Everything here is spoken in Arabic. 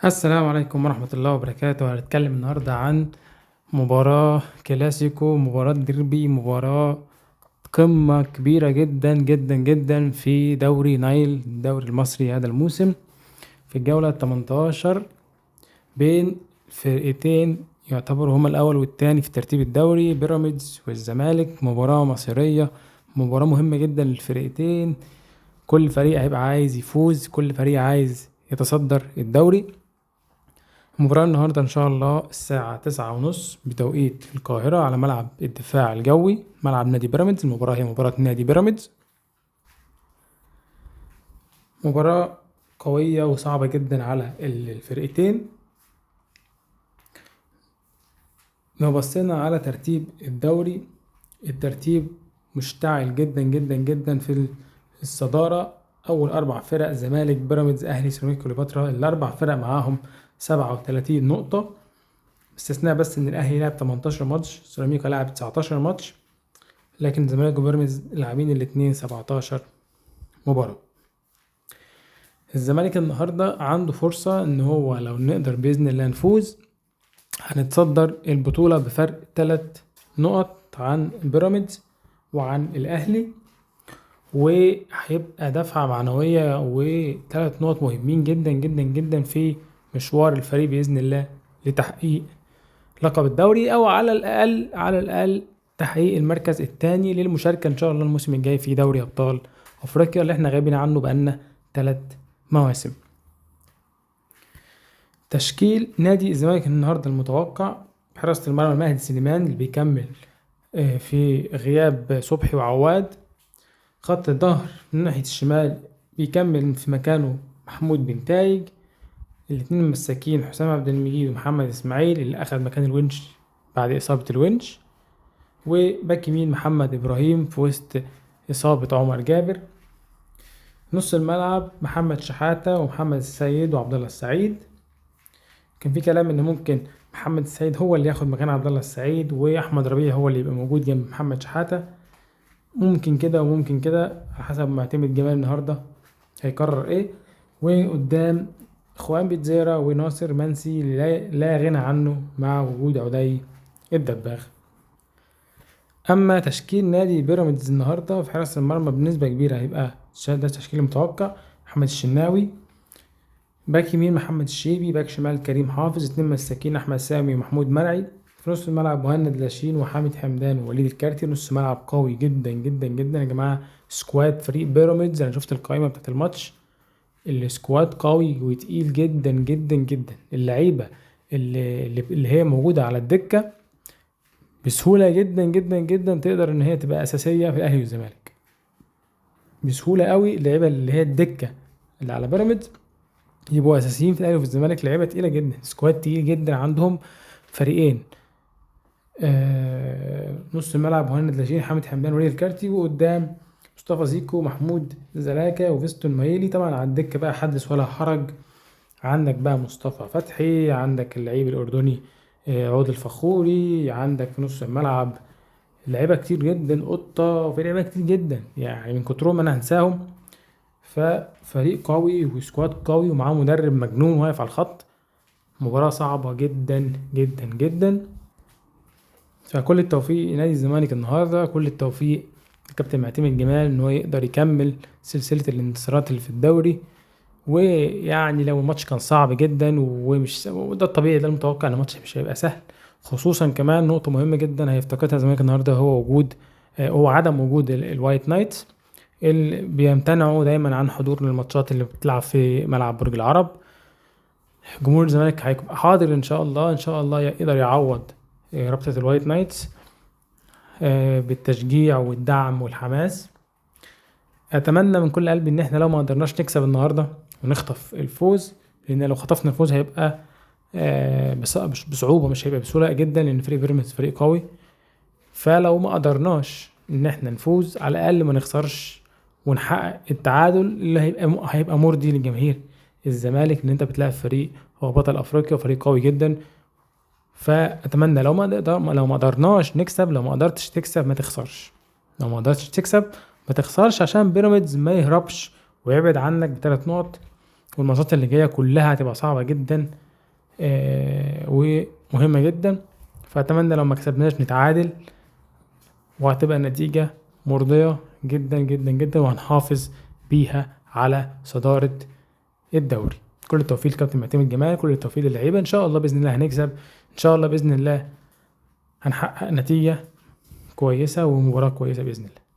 السلام عليكم ورحمة الله وبركاته. هنتكلم النهاردة عن مباراة كلاسيكو، مباراة ديربي، مباراة قمة كبيرة جدا جدا جدا في دوري نايل، الدوري المصري هذا الموسم، في الجولة 18 بين فرقتين يعتبروا هما الأول والتاني في ترتيب الدوري، بيراميدز والزمالك. مباراة مصيرية، مباراة مهمة جدا للفرقتين. كل فريق هيبقى عايز يفوز، كل فريق عايز يتصدر الدوري. المباراة النهاردة إن شاء الله الساعة 9:30 بتوقيت القاهرة على ملعب الدفاع الجوي، ملعب نادي بيراميدز. المباراة هي مباراة نادي بيراميدز، مباراة قوية وصعبة جدا على الفرقتين. لو بصينا على ترتيب الدوري، الترتيب مشتعل جدا جدا جدا في الصدارة. أول 4 فرق زمالك، بيراميدز، أهلي، سيراميكا كليوباترا، الأربع فرق معاهم 37 نقطة، باستثناء بس إن الأهلي لعب 18 ماتش، سيراميكا لعب 19 ماتش، لكن الزمالك وبيراميدز لاعبين الاتنين 17 مباراة. الزمالك النهاردة عنده فرصة إن هو لو نقدر بإذن الله نفوز هنتصدر البطولة بفرق 3 نقط عن بيراميدز وعن الأهلي، وهيبقى دفعة معنوية و3 نقط مهمين جدا جدا جدا في مشوار الفريق بإذن الله لتحقيق لقب الدوري، أو على الأقل تحقيق المركز الثاني للمشاركة إن شاء الله الموسم الجاي في دوري أبطال أفريقيا اللي احنا غايبين عنه بقالنا 3 مواسم. تشكيل نادي الزمالك النهاردة المتوقع: حراسة المرمى مهدي سليمان اللي بيكمل في غياب صبحي وعواد. خط الظهر من ناحية الشمال بيكمل في مكانه محمود بن تايج. الاتنين المساكين حسام عبد المجيد ومحمد اسماعيل اللي اخذ مكان الونش بعد اصابة الونش. وباك يمين محمد ابراهيم في وسط اصابة عمر جابر. نص الملعب محمد شحاتة ومحمد السيد وعبد الله السعيد. كان في كلام ان ممكن محمد السيد هو اللي ياخد مكان عبد الله السعيد واحمد ربيع هو اللي يبقى موجود جنب محمد شحاتة. ممكن كده وممكن كده على حسب ما اعتمد جمال النهارده هيقرر ايه. وقدام اخوان بيتزيرا وناصر منسي لا غنى عنه مع وجود عدي الدباغ. اما تشكيل نادي بيراميدز النهارده في حراسة المرمى بنسبة كبيرة هيبقى ده التشكيل المتوقع: محمد الشناوي، باك يمين محمد الشيبي، باك شمال كريم حافظ، اتنين مساكين احمد سامي ومحمود مرعي. في نص الملعب مهند لاشين وحامد حمدان ووليد الكارتي. نص ملعب قوي جدا جدا جدا يا جماعه. سكواد فريق بيراميدز، انا شفت القائمه بتاعت الماتش، السكواد قوي وتقيل جدا جدا جدا. اللعيبه اللي هي موجوده على الدكه بسهوله جدا جدا جدا تقدر ان هي تبقى اساسيه في الاهلي والزمالك بسهوله قوي. اللعيبه اللي هي الدكه اللي على بيراميدز يبقوا اساسيين في الاهلي وفي الزمالك. لعيبه تقيله جدا، سكواد تقيل جدا. عندهم فريقين، نص الملعب مهند لاشين حامد حمدان وليد الكارتي، وقدام مصطفى زيكو محمود زلاكا وفيستون مايلي. طبعا على الدكه بقى حدث ولا حرج، عندك بقى مصطفى فتحي، عندك اللعيب الاردني عود الفخوري، عندك في نص الملعب لعيبه كتير جدا، قطه، وفي لعيبه كتير جدا يعني من كترهم انا هنساهم. ففريق قوي وسكواد قوي ومعاه مدرب مجنون واقف على الخط. مباراة صعبة جدا جدا جدا. فكل التوفيق لنادي الزمالك النهاردة، كل التوفيق لكابتن معتمد جمال ان هو يقدر يكمل سلسلة الانتصارات اللي في الدوري. ويعني لو الماتش كان صعب جدا ومش وده الطبيعي، ده المتوقع ان الماتش مش هيبقى سهل. خصوصا كمان نقطة مهمة جدا هيفتقدها الزمالك النهاردة هو عدم وجود الوايت نايتس اللي بيمتنعوا دايما عن حضور الماتشات اللي بتلعب في ملعب برج العرب. جمهور الزمالك هيبقى حاضر ان شاء الله، ان شاء الله يقدر يعوض رابطة الوايت نايتس بالتشجيع والدعم والحماس. اتمنى من كل قلبي ان احنا لو ما قدرناش نكسب النهارده ونخطف الفوز، لان لو خطفنا الفوز هيبقى بصعوبة، مش هيبقى بسهولة جدا، لان فريق بيراميدز فريق قوي. فلو ما قدرناش ان احنا نفوز على الاقل ما نخسرش ونحقق التعادل اللي هيبقى مرضي للجماهير الزمالك، ان انت بتلاعب فريق هو بطل افريقيا وفريق قوي جدا. فاتمنى لو ما قدرناش نكسب، لو ما قدرتش تكسب ما تخسرش، لو ما قدرتش تكسب ما تخسرش، عشان بيراميدز ما يهربش ويبعد عنك ب3 نقط والماتشات اللي جايه كلها هتبقى صعبه جدا ومهمه جدا. فاتمنى لو ما كسبناش نتعادل، وهتبقى النتيجه مرضيه جدا جدا جدا، وهنحافظ بيها على صداره الدوري. كل التوفيق لكابتن معتمد جمال، كل التوفيق للعيبه، ان شاء الله باذن الله هنكسب، ان شاء الله باذن الله هنحقق نتيجه كويسه ومباراه كويسه باذن الله.